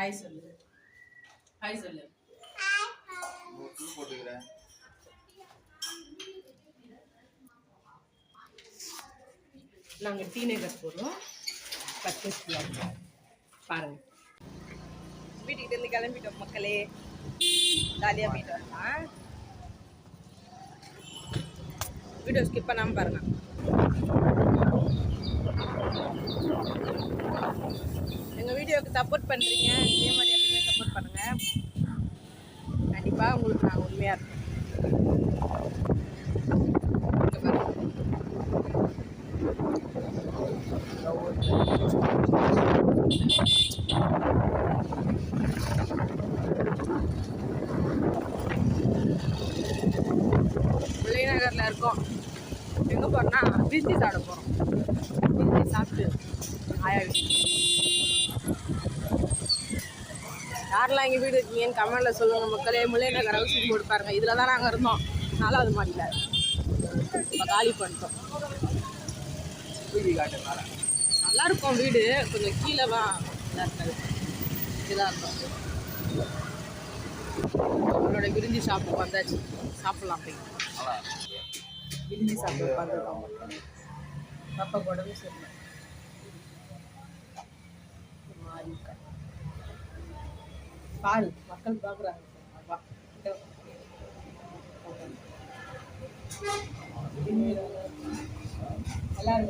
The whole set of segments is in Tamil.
ஹாய் சொல்லு. ஹாய் சொல்லு. போட்டுக்கிறேன். நாங்கள் டீ நகர் போகிறோம். பர்ச்சேஸ் பாருங்க. வீட்டுக்கிட்ட இருந்து கிளம்பிட்டோம் மக்களே. ஜாலியாக போயிட்டு வரலாம். வீடியோ ஸ்கிப் பண்ணாமல் பாருங்க. எங்கள் வீடியோவுக்கு சப்போர்ட் பண்ணுறீங்க. இதே மாதிரி எப்பவுமே சப்போர்ட் பண்ணுங்கள். கண்டிப்பாக உங்களுக்கு நான் உண்மையாக இருக்கேன். விளைநகரில் இருக்கோம். எங்கே போகிறோன்னா பிரிஞ்சி சாப்பிட போகிறோம். பிரிஞ்சி சாப்பிட்டு ஆயா யாரெல்லாம் எங்கள் வீடு இருக்கீங்கன்னு கமெண்டில் சொல்லுங்கள் மக்களே. முல்லைநகர் ஹவுசிங் போட்டு பாருங்கள். இதில் தான் நாங்கள் இருந்தோம். 4வது மாடியில் இப்போ காலி பண்ணிட்டோம். நல்லா இருக்கும் வீடு. கொஞ்சம் கீழே தான் இதாக இருக்காது. இதாக இருக்கும். அவங்களோட விருந்தி சாப்பிட்டு வந்தாச்சு. சாப்பிட்லாம் போய் விருந்தி சாப்பிட்டு வந்துருக்கோம். பாப்பா உடம்பு சரியில்லை. மாறி பாரு மக்கள் பார்க்குறாங்க. எல்லாரும்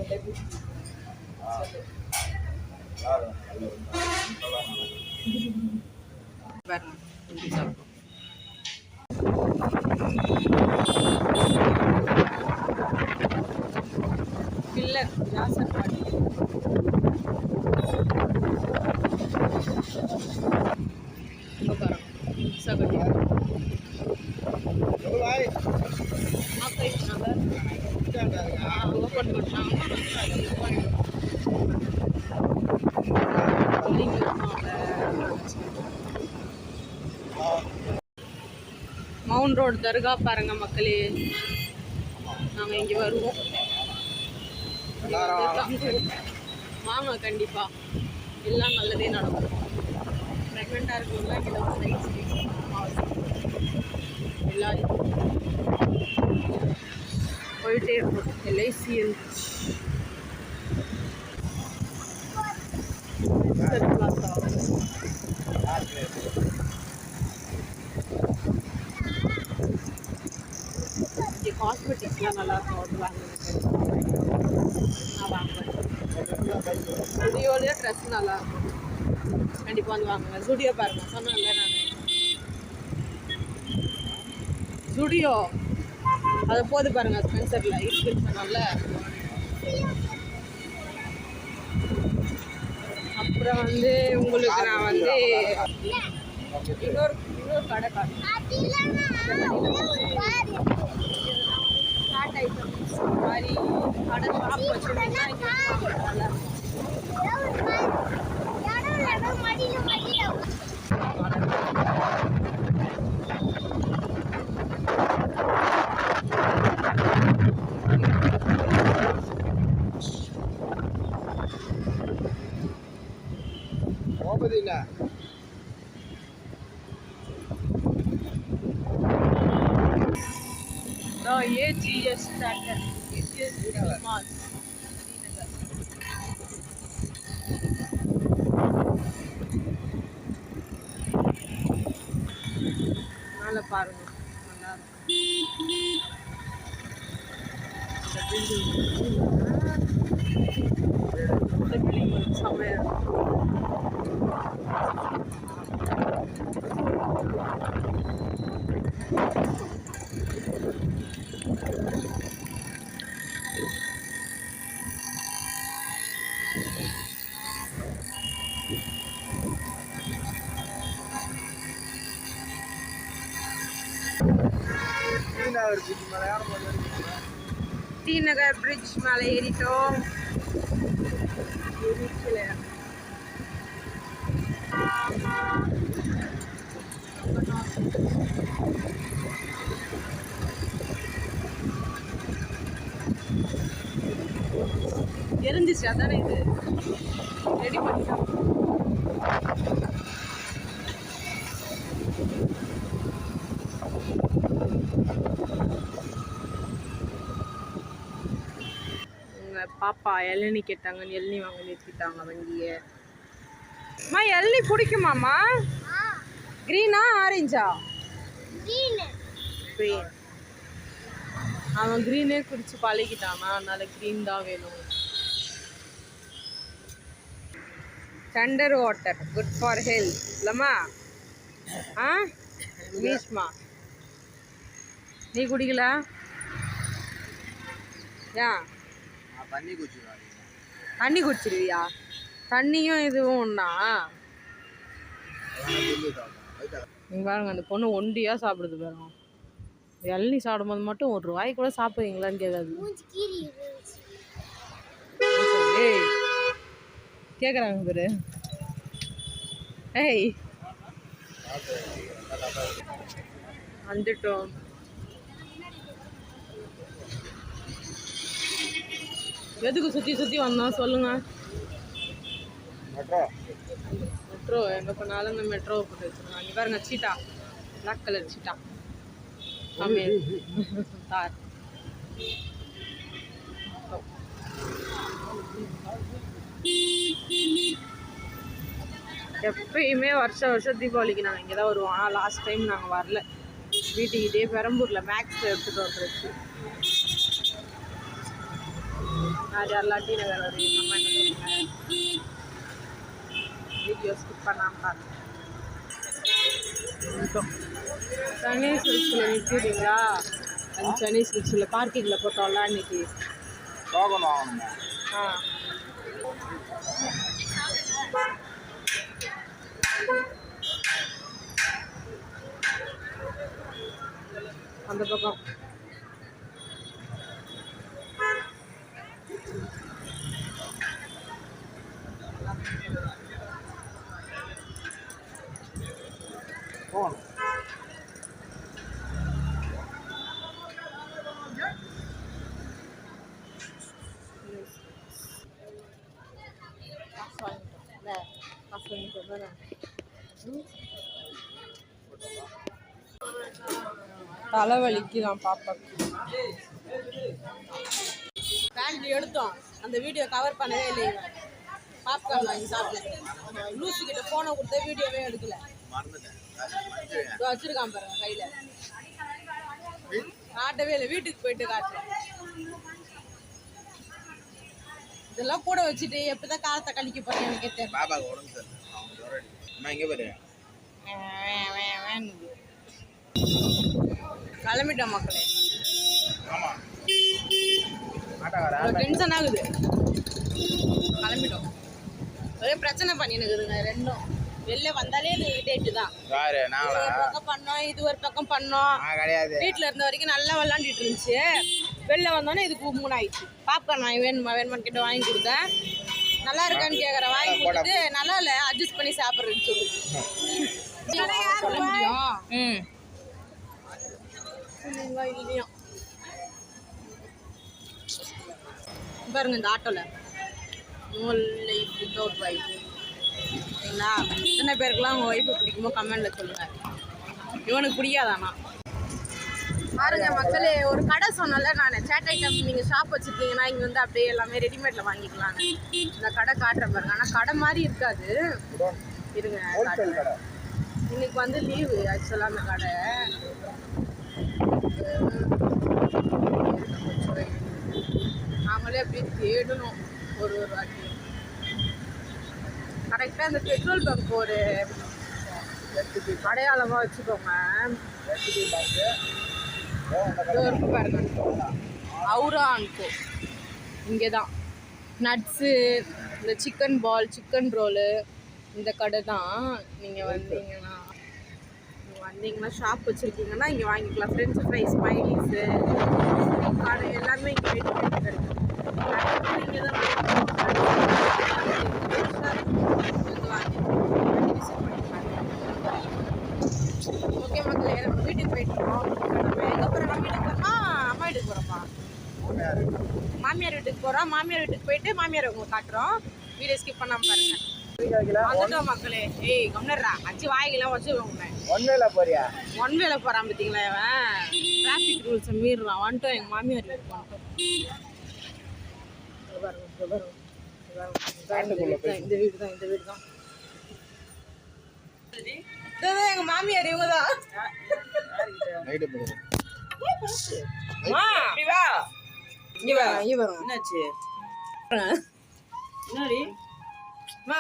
பில்லர் யாசர் பாடி மவுண்ட் ரோடு தர்கா பாருங்க மக்களே. நாங்கள் இங்கே வருவோம். வாங்க கண்டிப்பா. எல்லாம் நல்லதே நடக்கும். ப்ரெக்னெண்ட்டாக இருக்கவங்களாம் எல்லாரும் போயிட்டே இருக்கும். எல்ஐசி இங்கே காஸ்மெட்டிக்ஸ்லாம் நல்லாயிருக்கும். ஆர்டர் நான் வாங்குவேன். ஜூடியோலேயே ட்ரெஸ் நல்லாயிருக்கும். கண்டிப்பாக வந்து வாங்குங்க. ஜூடியோ பாருங்கள். சொன்னேன்ல நான் ஜூடியோ அதை போது பாருங்கள். ஸ்பென்சரில் இருக்குது. நல்ல அப்புறம் வந்து உங்களுக்கு நான் வந்து இன்னொரு கடை சாட் ஐட்டம்ஸ் மாதிரி கடை ஷாப் வச்சுருந்தீங்கன்னா நல்லா போவதில்லை. ये GS ट्रैक्टर நல்லா பாருங்க. நல்லா இருக்கும். சமையல் டி நகர் பிரிட்ஜ் மேலே ஏறிட்டோம். எரிஞ்சிச்சு. அதானே இது ரெடி பண்ணிட்டோம். பாப்பா இளநீ கேட்டாங்க, இளநீ வாங்க நிறுத்திட்டாங்க வண்டியை. அம்மா இளநீ பிடிக்குமாம்மா? க்ரீனா ஆரஞ்சா? க்ரீன். அவன் க்ரீனே குடிச்சு பழகிட்டானா, அதனால க்ரீன் தான் வேணும். Thunder water good for health இல்லைம்மா? ஆ மீஷ்மா நீ குடிக்கல? ஏன் தண்ணி குடிச்சிருவியா? தண்ணியும் இதுவும் ஒன்றா? நீங்கள் பாருங்க, அந்த பொண்ணு ஒண்டியாக சாப்பிடுது பாருங்க. இளநீ சாப்பிடும்போது மட்டும் ஒரு ரூபாய் கூட சாப்பிடுவீங்களான்னு கேட்காது. ஏய் கேட்குறாங்க பேரு. ஏய் வந்துட்டோம். எதுக்கு சுற்றி சுற்றி வந்தோம் சொல்லுங்க? மெட்ரோ எங்கே போனாலும் இந்த மெட்ரோவை போட்டு வச்சுருக்காங்க. அங்கே பாருங்க சீட்டா, பிளாக் கலர் சீட்டா. தார் எப்பயுமே வருஷம் தீபாவளிக்கு நாங்கள் இங்கே தான் வருவோம். ஆனால் லாஸ்ட் டைம் நாங்கள் வரல. வீட்டுக்கு இதே பெரம்பூரில் மேக்ஸில் எடுத்துகிட்டு வந்துருச்சு. அது எல்லாட்டி நகர் ஒரு கமெண்ட் வீடியோ ஸ்கிப் பண்ணாமல் பாருங்க. சென்னை சில்க்ஸில் நிற்கிறீங்களா? அந்த சென்னை சில்க்ஸில் பார்க்கிங்கில் போட்டோம்ல அன்னைக்கு. ஆ அந்த பக்கம் தலைவலிக்கு நான் பாப்பாக்கு பேண்ட் எடுத்தோம். அந்த வீடியோ கவர் பண்ணவே இல்லைங்க. பாப்கார்ன் வாங்கி சாப்பிட்டேன். லூசு கிட்ட போனை கொடுத்த வீடியோவே எடுக்கல. வச்சிருக்கான் பாருங்க கையில. காட்டவே இல்லை. வீட்டுக்கு போயிட்டு காட்டுறேன். இதெல்லாம் கூட வச்சுட்டு எப்பதான் காலத்தை கழிக்க போறேன் எனக்கு தெரியல. கிளம்பிட்டோம் மக்களே. டென்ஷன் ஆகுது. கிளம்பிட்டோம். ஒரே பிரச்சனை பண்ணினுக்குதுங்க ரெண்டும். வெளில வந்தாலே டேட்டு தான். ஒரு பக்கம் பண்ணோம், இது ஒரு பக்கம் பண்ணோம். வீட்டில் இருந்த வரைக்கும் நல்லா விளாண்டுட்டு இருந்துச்சு. வெளில வந்தோன்னே இதுக்கு 3 ஆயிடுச்சு. பாப்கார்ன் வாங்கி வேணுமான்னு கிட்ட வாங்கி கொடுத்தேன். நல்லா இருக்கான்னு கேட்குறேன். வாங்கி கொடுத்துட்டு நல்லா இல்லை அட்ஜஸ்ட் பண்ணி சாப்பிட்றேன்னு சொல்லுது. சொல்ல முடியும். இல்லையும் பாருங்க இந்த ஆட்டோவில் நோ லைஃப் வித்தவுட் வைஃப். சரிங்களா? எத்தனை பேருக்குலாம் உங்கள் ஒய்ஃபு பிடிக்குமோ கமெண்டில் சொல்லுங்கள். இவனுக்கு பிடிக்காதானா? பாருங்க மக்களே, ஒரு கடை சொன்னால நான் சேட் ஐட்டம் நீங்கள் ஷாப் வச்சுருக்கீங்கன்னா இங்கே வந்து அப்படியே எல்லாமே ரெடிமேடில் வாங்கிக்கலாம். இந்த கடை காட்டுறேன் பாருங்க. ஆனால் கடை மாதிரி இருக்காது. இருங்க காட்டுறேன். இன்னைக்கு வந்து லீவு ஆக்சுவலாக அந்த கடை. நாங்களே அப்படியே தேடணும் ஒரு வாட்டி. கரெக்டாக இந்த பெட்ரோல் பங்க் ஒரு அடையாளமாக வச்சுக்கோங்க. பாருங்க அவுரா அன்கோ. இங்கே தான் நட்ஸு, இந்த சிக்கன் பால், சிக்கன் ரோலு, இந்த கடை தான். நீங்கள் வந்தீங்கன்னா ஷாப் வச்சுருக்கீங்கன்னா இங்கே வாங்கிக்கலாம். ஃப்ரெஞ்சு ஃப்ரைஸ், ஸ்மைலிஸு, கடை எல்லாமே இங்கே வெயிட் பண்ணி கிடைக்கும். இங்கே தான் ஓகே மக்களே, நம்ம வீட்டுக்கு போயிட்டுருக்கோம். நம்ம எங்கே போகிறோம்? நம்ம வீட்டுக்கு போகிறோமா அம்மா வீட்டுக்கு போகிறோமா? மாமியார் வீட்டுக்கு போகிறோம். மாமியார் வீட்டுக்கு போயிட்டு மாமியார் உங்களுக்கு காட்டுறோம். வீடியோ ஸ்கிப் பண்ணாமல் பாருங்கள். வந்துட்டோம் மக்களே. ஏய் கம்னர்ரா அச்சு வாய்க்கெல்லாம் வச்சுருவோம். ஒன்வேல போறியா? ஒன்வேல போறான் பார்த்தீங்களா இவன். டிராஃபிக் ரூல்ஸை மீறுறான். வந்துட்டோம் எங்கள் மாமியார் இந்த வீடு தான் எங்க மாமியார் இவங்க தான்.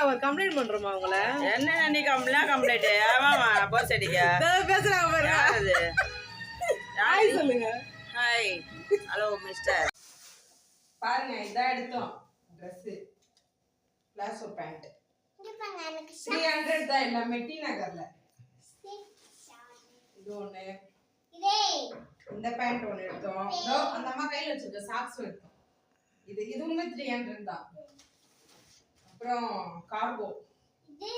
ஒரு கம்ப்ளைண்ட் பண்றோமா உங்கள? என்ன நீ கம்ப்ளைண்ட் ஆமாமா போஸ் அடிக்க பேசுறாங்க பாருங்க. யாரு ஹாய் சொல்லுங்க. Hi hello mister. பாருங்க இதான் எடுத்தோம் Dress பிளாசோ பேண்ட் 300 தான் எல்லாமே டி நகர்ல. இது ஒண்ணு இந்த பேண்ட் ஒண்ணு எடுத்தோம். இதோ அந்த அம்மா கையில வச்சிருக்க சாக்ஸ் எடுத்தோம். இதுவுமே 300 தான். அப்புறம் கார்கோ இது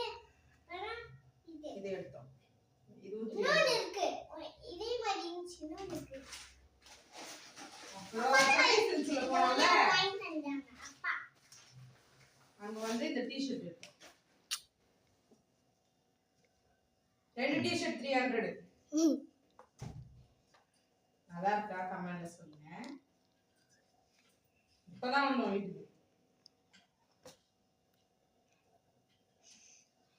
எடுத்தோம். இதுவும் 300 இருக்கு. இதே மாதிரி சின்ன இருக்கு. அப்புறம் சைஸ்ல போறோம்ல அப்பா அங்க வந்து இந்த டி-ஷர்ட் எடுத்தோம். ரெண்டு டி-ஷர்ட் 300. நல்லா இருக்கா கமெண்ட்ல சொல்லுங்க. இப்பதான் வந்தோம் வீட்டுக்கு.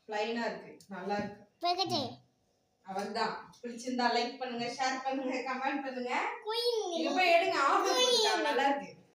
ப்ளைனா இருக்கு, நல்லா இருக்கு. அவள்தான் பிடிச்சிருந்தா லைக் பண்ணுங்க, ஷேர் பண்ணுங்க, கமெண்ட் பண்ணுங்க. நீங்க போய் எடுங்க, ஆஃபர் போட்டுருக்காங்க, நல்லா இருக்கு.